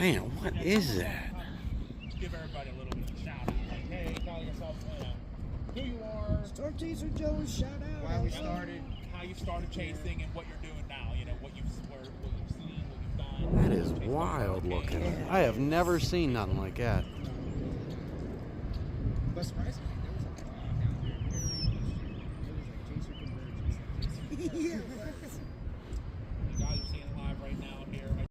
Man, what is that? Give everybody a little bit of a shout out. Like, hey, call yourself, who you are. Storm Chaser Jones, shout out. Why we started, how you started chasing, and what you're doing now. What you've seen, what you've done. That is wild looking. I have never seen nothing like that. But surprisingly, there was a lot down there. There was like Chaser Convergence. Yeah.